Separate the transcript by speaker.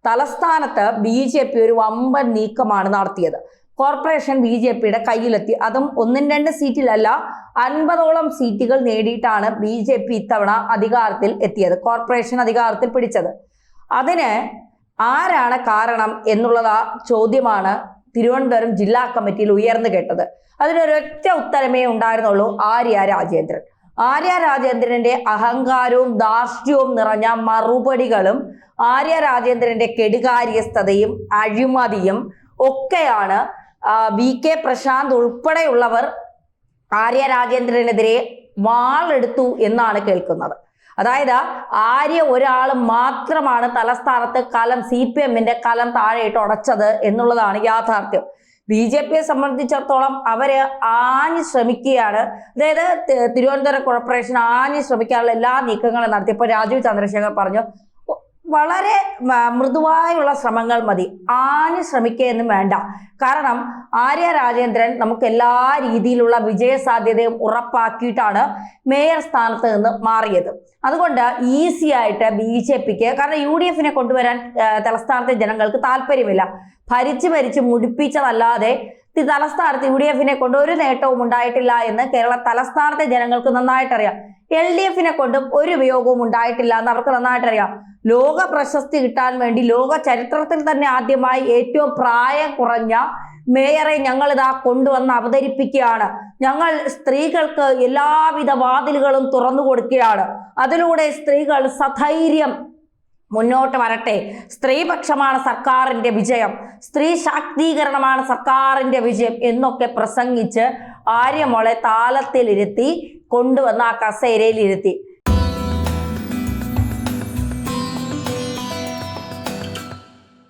Speaker 1: തലസ്ഥാനത്ത് BJP ഒരു വമ്പൻ നീക്കമാണ് നടത്തിയത്. കോർപ്പറേഷൻ BJPയുടെ കയ്യിലെത്തി. അതും 1-2 സീറ്റിലല്ല, 50ഓളം സീറ്റുകൾ നേടിയിട്ടാണ് BJP ഇത്തവണ അധികാരത്തിൽ എത്തിയത്, കോർപ്പറേഷൻ അധികാരത്തിൽ പിടിച്ചത്. അതിന് ആരാണ് കാരണം എന്നുള്ള ചോദ്യമാണ് തിരുവനന്തപുരം ജില്ലാ കമ്മിറ്റിയിൽ ഉയർന്നു കേട്ടത്. അതിനൊരൊറ്റ ഉത്തരമേ ഉണ്ടായിരുന്നുള്ളൂ: ആര്യ രാജേന്ദ്രൻ. ആര്യ രാജേന്ദ്രന്റെ അഹങ്കാരവും ധാർഷ്ട്യവും നിറഞ്ഞ മറുപടികളും ആര്യ രാജേന്ദ്രന്റെ കെടുകാര്യസ്ഥതയും അഴിമതിയും ഒക്കെയാണ് VK പ്രശാന്ത് ഉൾപ്പെടെയുള്ളവർ ആര്യ രാജേന്ദ്രനെതിരെ വാളെടുത്തു എന്നാണ് കേൾക്കുന്നത്. അതായത് ആര്യ ഒരാൾ മാത്രമാണ് തലസ്ഥാനത്ത് കലം CPMന്റെ കലം താഴെയിട്ട് ഉടച്ചത് എന്നുള്ളതാണ് യാഥാർത്ഥ്യം. BJPയെ സംബന്ധിച്ചിടത്തോളം അവര് ആഞ്ഞു ശ്രമിക്കുകയാണ്. അതായത് തിരുവനന്തപുരം കോർപ്പറേഷൻ ആഞ്ഞു ശ്രമിക്കാനുള്ള എല്ലാ നീക്കങ്ങളും നടത്തി. ഇപ്പോൾ രാജീവ് ചന്ദ്രശേഖർ പറഞ്ഞു, വളരെ മൃദുവായുള്ള ശ്രമങ്ങൾ മതി, ആഞ്ഞു ശ്രമിക്കുകയൊന്നും വേണ്ട. കാരണം ആര്യ രാജേന്ദ്രൻ നമുക്ക് എല്ലാ രീതിയിലുള്ള വിജയ സാധ്യതയും ഉറപ്പാക്കിയിട്ടാണ് മേയർ സ്ഥാനത്ത് നിന്ന് മാറിയത്. അതുകൊണ്ട് ഈസി ആയിട്ട് BJPക്ക്, കാരണം UDFനെ കൊണ്ടുവരാൻ തലസ്ഥാനത്തെ ജനങ്ങൾക്ക് താല്പര്യമില്ല. ഭരിച്ച് മുടിപ്പിച്ചതല്ലാതെ തലസ്ഥാനത്ത് UDFനെ കൊണ്ട് ഒരു നേട്ടവും ഉണ്ടായിട്ടില്ല എന്ന് കേരള തലസ്ഥാനത്തെ ജനങ്ങൾക്ക് നന്നായിട്ടറിയാം. LDFനെ കൊണ്ടും ഒരു ഉപയോഗവും ഉണ്ടായിട്ടില്ല എന്ന് അവർക്ക് നന്നായിട്ടറിയാം. ലോക പ്രശസ്തി കിട്ടാൻ വേണ്ടി ലോക ചരിത്രത്തിൽ തന്നെ ആദ്യമായി ഏറ്റവും പ്രായം കുറഞ്ഞ മേയറെ ഞങ്ങൾ ഇതാ കൊണ്ടുവന്ന് അവതരിപ്പിക്കുകയാണ്. ഞങ്ങൾ സ്ത്രീകൾക്ക് എല്ലാവിധ വാതിലുകളും തുറന്നു കൊടുക്കുകയാണ്. അതിലൂടെ സ്ത്രീകൾ സധൈര്യം മുന്നോട്ട് വരട്ടെ, സ്ത്രീപക്ഷമാണ് സർക്കാരിന്റെ വിജയം, സ്ത്രീ ശാക്തീകരണമാണ് സർക്കാരിന്റെ വിജയം എന്നൊക്കെ പ്രസംഗിച്ച് ആര്യമോളെ താലത്തിലിരുത്തി കൊണ്ടുവന്ന് ആ കസേരയിൽ ഇരുത്തി.